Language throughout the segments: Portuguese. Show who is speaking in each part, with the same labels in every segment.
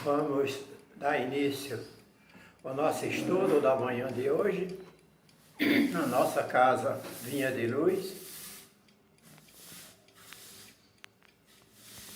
Speaker 1: Vamos dar início ao nosso estudo da manhã de hoje, na nossa casa Vinha de Luz.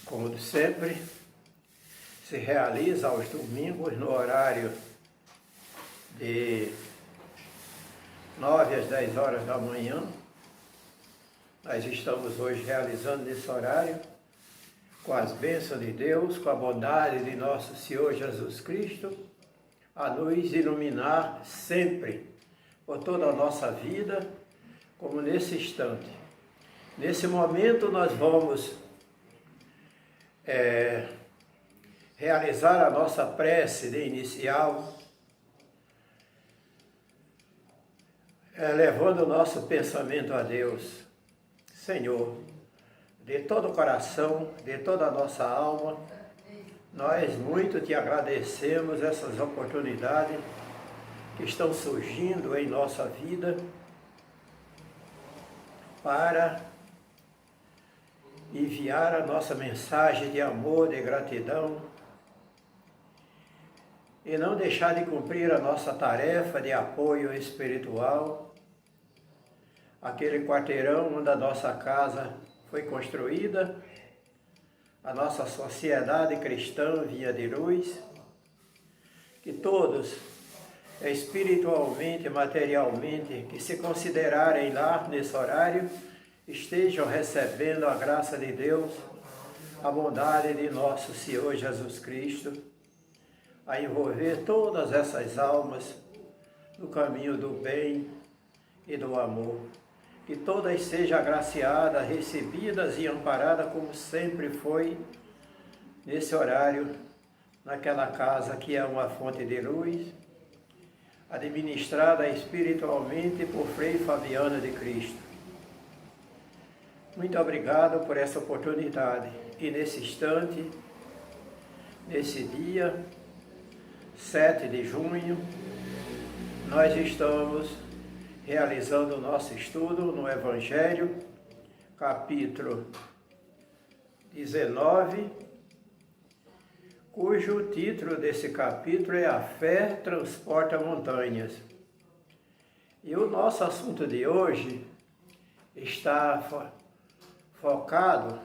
Speaker 1: Como sempre, se realiza aos domingos no horário de 9 às 10 horas da manhã. Nós estamos hoje realizando nesse horário, com as bênçãos de Deus, com a bondade de nosso Senhor Jesus Cristo, a nos iluminar sempre, por toda a nossa vida, como nesse instante. Nesse momento nós vamos realizar a nossa prece de inicial, levando o nosso pensamento a Deus. Senhor, de todo o coração, de toda a nossa alma, nós muito te agradecemos essas oportunidades que estão surgindo em nossa vida para enviar a nossa mensagem de amor, de gratidão e não deixar de cumprir a nossa tarefa de apoio espiritual, aquele quarteirão onde a nossa casa foi construída, a nossa sociedade cristã Vinha de Luz, que todos, espiritualmente e materialmente, que se considerarem lá nesse horário, estejam recebendo a graça de Deus, a bondade de nosso Senhor Jesus Cristo, a envolver todas essas almas no caminho do bem e do amor. Que todas sejam agraciadas, recebidas e amparadas como sempre foi nesse horário, naquela casa que é uma fonte de luz, administrada espiritualmente por Frei Fabiano de Cristo. Muito obrigado por essa oportunidade. E nesse instante, nesse dia, 7 de junho, nós estamos realizando o nosso estudo no Evangelho, capítulo 19, cujo título desse capítulo é A Fé Transporta Montanhas. E o nosso assunto de hoje está focado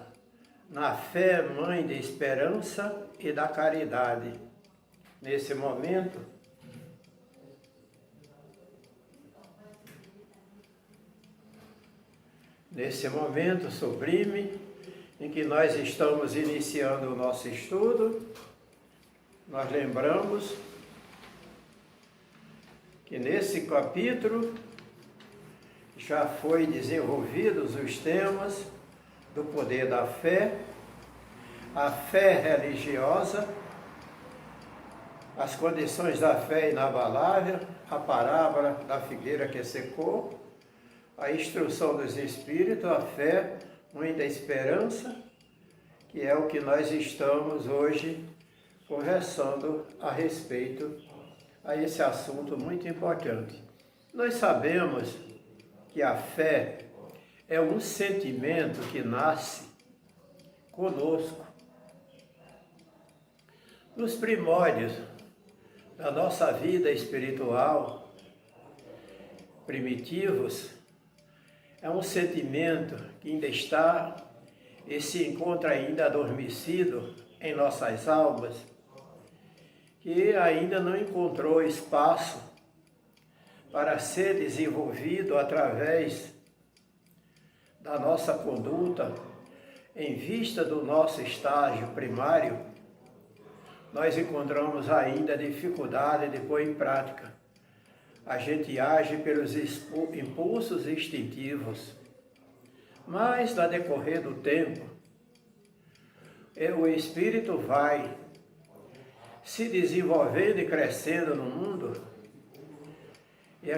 Speaker 1: na fé, mãe de esperança e da caridade. Nesse momento, sublime, em que nós estamos iniciando o nosso estudo, nós lembramos que nesse capítulo já foi desenvolvidos os temas do poder da fé, a fé religiosa, as condições da fé inabalável, a parábola da figueira que secou, a instrução dos Espíritos, a fé, mãe da esperança, que é o que nós estamos hoje conversando a respeito a esse assunto muito importante. Nós sabemos que a fé é um sentimento que nasce conosco. Nos primórdios da nossa vida espiritual, primitivos, é um sentimento que ainda está e se encontra ainda adormecido em nossas almas, que ainda não encontrou espaço para ser desenvolvido através da nossa conduta, em vista do nosso estágio primário. Nós encontramos ainda dificuldade de pôr em prática. A gente age pelos impulsos instintivos, mas, no decorrer do tempo, o espírito vai se desenvolvendo e crescendo no mundo, e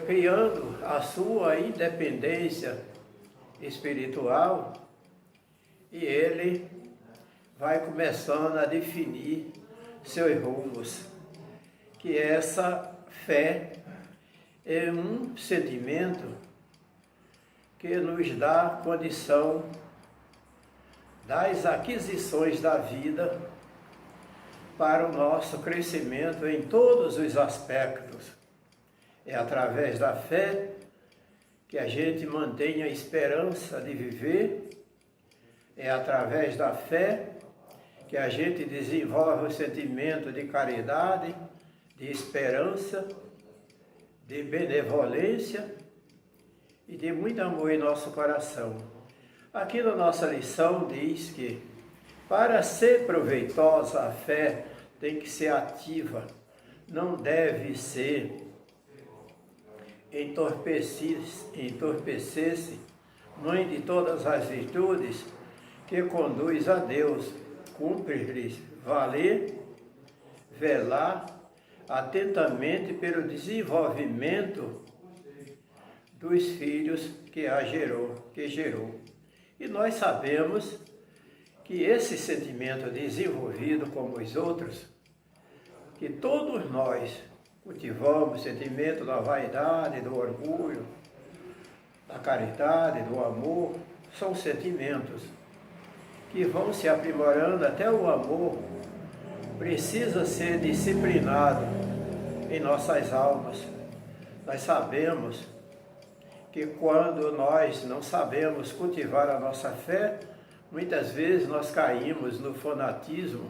Speaker 1: criando a sua independência espiritual, e ele vai começando a definir seus rumos, que essa fé é um sentimento que nos dá condição das aquisições da vida para o nosso crescimento em todos os aspectos. É através da fé que a gente mantém a esperança de viver, é através da fé que a gente desenvolve o sentimento de caridade, de esperança, de benevolência e de muito amor em nosso coração. Aqui na nossa lição diz que para ser proveitosa a fé tem que ser ativa, não deve ser entorpecer-se, mãe de todas as virtudes, que conduz a Deus, cumpre-lhes velar atentamente pelo desenvolvimento dos filhos que gerou. E nós sabemos que esse sentimento desenvolvido como os outros, que todos nós cultivamos, o sentimento da vaidade, do orgulho, da caridade, do amor, são sentimentos que vão se aprimorando. Até o amor precisa ser disciplinado em nossas almas. Nós sabemos que quando nós não sabemos cultivar a nossa fé, muitas vezes nós caímos no fanatismo.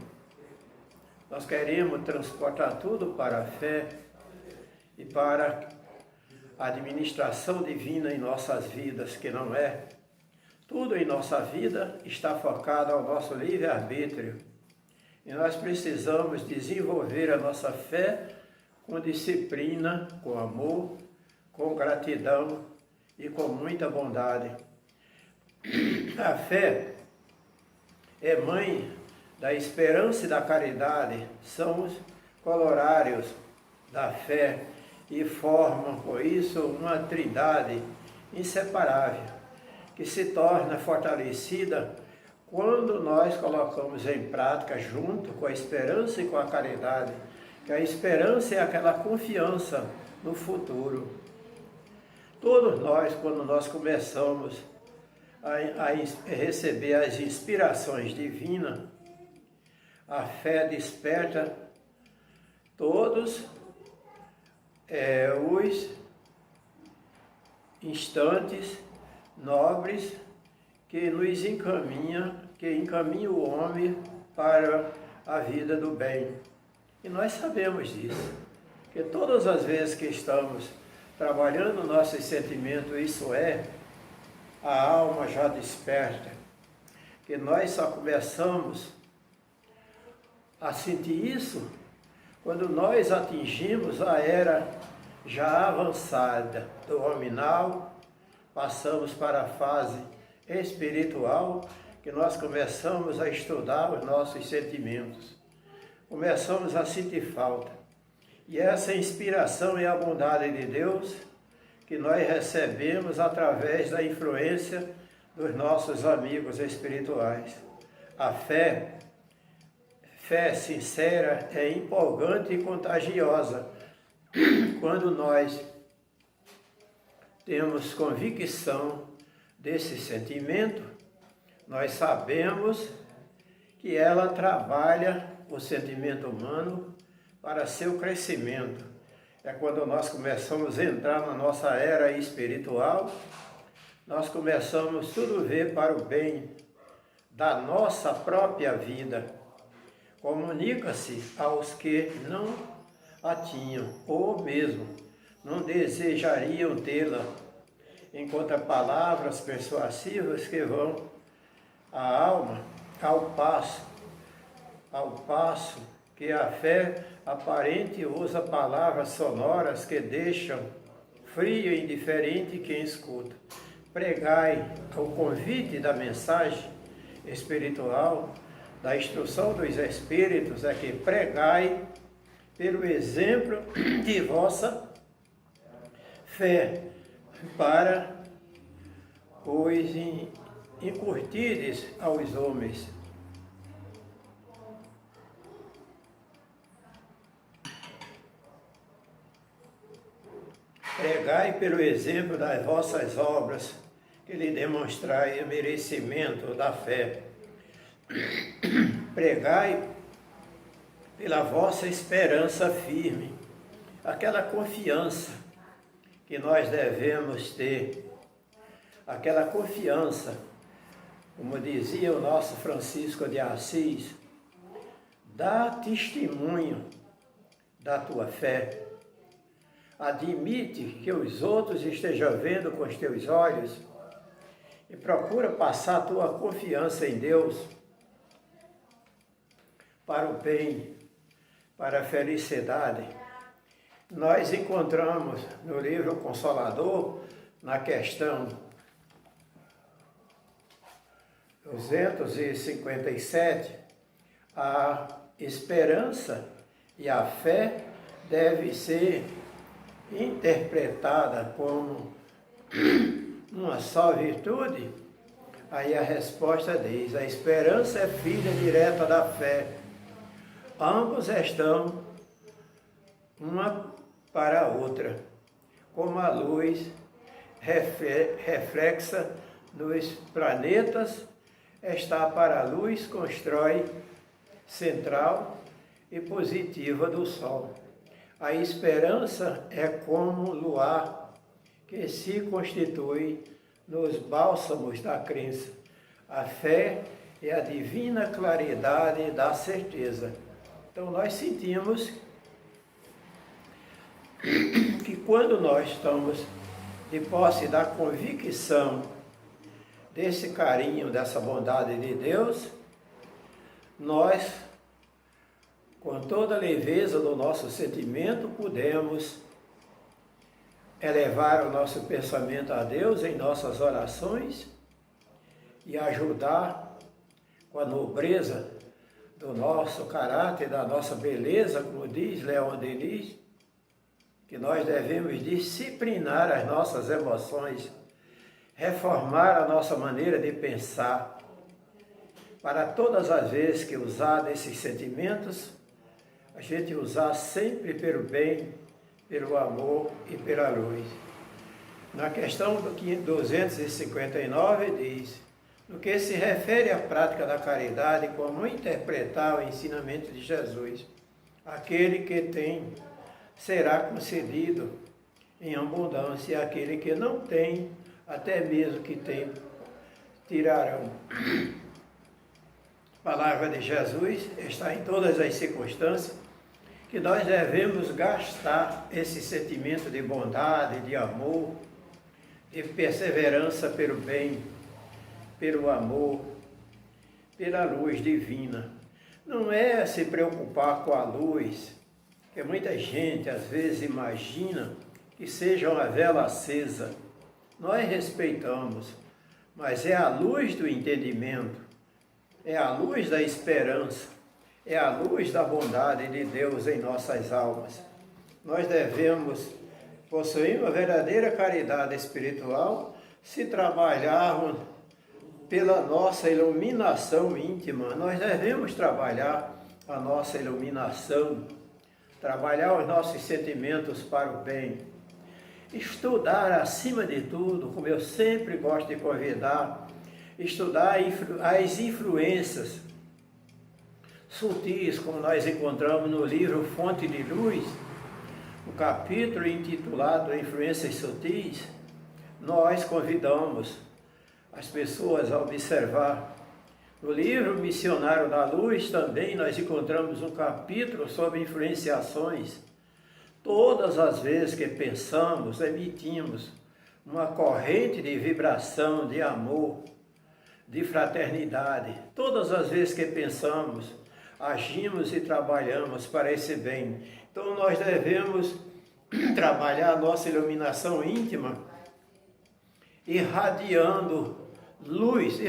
Speaker 1: Nós queremos transportar tudo para a fé e para a administração divina em nossas vidas, que não é. Tudo em nossa vida está focado ao nosso livre-arbítrio. E nós precisamos desenvolver a nossa fé com disciplina, com amor, com gratidão e com muita bondade. A fé é mãe da esperança e da caridade, são os corolários da fé e formam, por isso, uma trindade inseparável, que se torna fortalecida quando nós colocamos em prática, junto com a esperança e com a caridade, que a esperança é aquela confiança no futuro. Todos nós, quando nós começamos a receber as inspirações divinas, a fé desperta todos os instantes nobres que nos encaminham o homem para a vida do bem. E nós sabemos disso, que todas as vezes que estamos trabalhando nossos sentimentos, isso é, a alma já desperta, que nós só começamos a sentir isso quando nós atingimos a era já avançada do hominal, passamos para a fase espiritual, que nós começamos a estudar os nossos sentimentos, começamos a sentir falta. E essa inspiração e a bondade de Deus que nós recebemos através da influência dos nossos amigos espirituais. A fé sincera é empolgante e contagiosa. Quando nós temos convicção desse sentimento, nós sabemos que ela trabalha o sentimento humano para seu crescimento. É quando nós começamos a entrar na nossa era espiritual, nós começamos tudo a ver para o bem da nossa própria vida. Comunica-se aos que não a tinham, ou mesmo não desejariam tê-la, enquanto palavras persuasivas que vão a alma ao passo que a fé aparente usa palavras sonoras que deixam frio e indiferente quem escuta. Pregai o convite da mensagem espiritual, da instrução dos Espíritos, é que pregai pelo exemplo de vossa fé, para os incurtirdes aos homens. Pregai pelo exemplo das vossas obras, que lhe demonstrai o merecimento da fé. Pregai pela vossa esperança firme, aquela confiança que nós devemos ter, aquela confiança, como dizia o nosso Francisco de Assis, dá testemunho da tua fé, admite que os outros estejam vendo com os teus olhos e procura passar a tua confiança em Deus para o bem, para a felicidade. Nós encontramos no livro Consolador, na questão 257, a esperança e a fé deve ser interpretada como uma só virtude. Aí a resposta diz: a esperança é filha direta da fé. Ambos estão uma para a outra, como a luz reflexa nos planetas está para a luz constrói central e positiva do Sol. A esperança é como o luar que se constitui nos bálsamos da crença. A fé é a divina claridade da certeza. Então nós sentimos que quando nós estamos de posse da convicção desse carinho, dessa bondade de Deus, nós, com toda a leveza do nosso sentimento, podemos elevar o nosso pensamento a Deus em nossas orações e ajudar com a nobreza do nosso caráter, da nossa beleza, como diz Leon Denis, que nós devemos disciplinar as nossas emoções, reformar a nossa maneira de pensar, para todas as vezes que usar desses sentimentos, a gente usar sempre pelo bem, pelo amor e pela luz. Na questão do 259 diz: no que se refere à prática da caridade, como interpretar o ensinamento de Jesus, aquele que tem será concedido em abundância, e aquele que não tem, até mesmo que tem, tirarão. A palavra de Jesus está em todas as circunstâncias, que nós devemos gastar esse sentimento de bondade, de amor, de perseverança pelo bem, pelo amor, pela luz divina. Não é se preocupar com a luz, que muita gente às vezes imagina que seja uma vela acesa. Nós respeitamos, mas é a luz do entendimento, é a luz da esperança, é a luz da bondade de Deus em nossas almas. Nós devemos possuir uma verdadeira caridade espiritual se trabalharmos pela nossa iluminação íntima. Nós devemos trabalhar a nossa iluminação, trabalhar os nossos sentimentos para o bem, estudar acima de tudo, como eu sempre gosto de convidar, estudar as influências sutis, como nós encontramos no livro Fonte de Luz, o capítulo intitulado Influências Sutis. Nós convidamos as pessoas a observar. No livro Missionário da Luz também nós encontramos um capítulo sobre influenciações. Todas as vezes que pensamos, emitimos uma corrente de vibração, de amor, de fraternidade. Todas as vezes que pensamos, agimos e trabalhamos para esse bem. Então nós devemos trabalhar a nossa iluminação íntima, irradiando luz.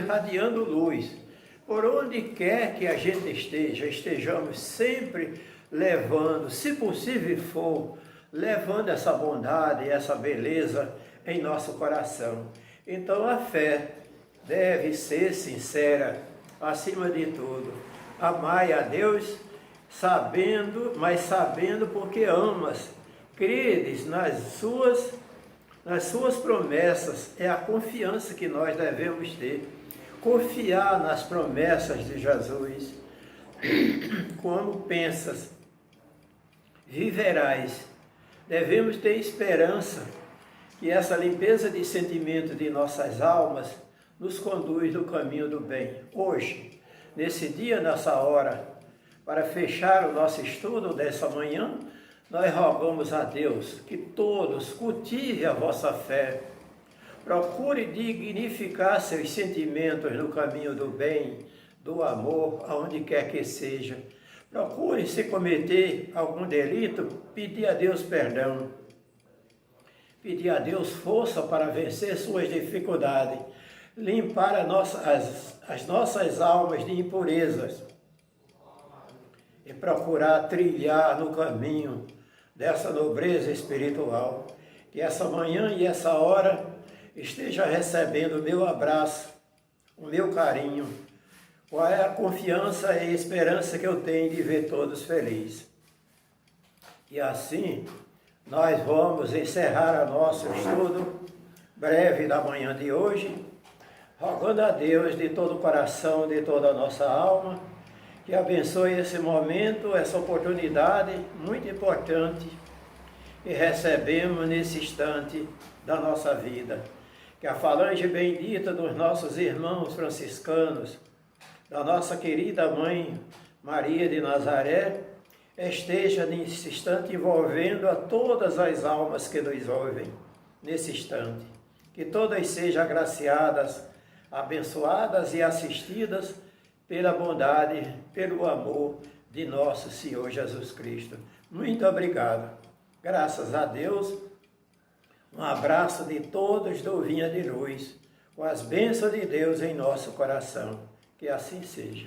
Speaker 1: Por onde quer que a gente estejamos sempre levando, se possível for, levando essa bondade, essa beleza em nosso coração. Então a fé deve ser sincera, acima de tudo. Amai a Deus, mas sabendo porque amas. Credes nas suas promessas. É a confiança que nós devemos ter. Confiar nas promessas de Jesus. como pensas, viverás. Devemos ter esperança que essa limpeza de sentimento de nossas almas nos conduz no caminho do bem. Hoje, nesse dia, nessa hora, para fechar o nosso estudo dessa manhã, nós rogamos a Deus que todos cultivem a vossa fé, procure dignificar seus sentimentos no caminho do bem, do amor, aonde quer que seja. Procure, se cometer algum delito, pedir a Deus perdão. Pedir a Deus força para vencer suas dificuldades, limpar as nossas almas de impurezas e procurar trilhar no caminho dessa nobreza espiritual. Que essa manhã e essa hora esteja recebendo o meu abraço, o meu carinho, qual é a confiança e a esperança que eu tenho de ver todos felizes. E assim, nós vamos encerrar o nosso estudo breve da manhã de hoje, rogando a Deus de todo o coração, de toda a nossa alma, que abençoe esse momento, essa oportunidade muito importante que recebemos nesse instante da nossa vida. Que a falange bendita dos nossos irmãos franciscanos, da nossa querida mãe Maria de Nazaré, esteja nesse instante envolvendo a todas as almas que nos ouvem nesse instante. Que todas sejam agraciadas, abençoadas e assistidas pela bondade, pelo amor de nosso Senhor Jesus Cristo. Muito obrigado. Graças a Deus. Um abraço de todos do Vinha de Luz, com as bênçãos de Deus em nosso coração. Que assim seja.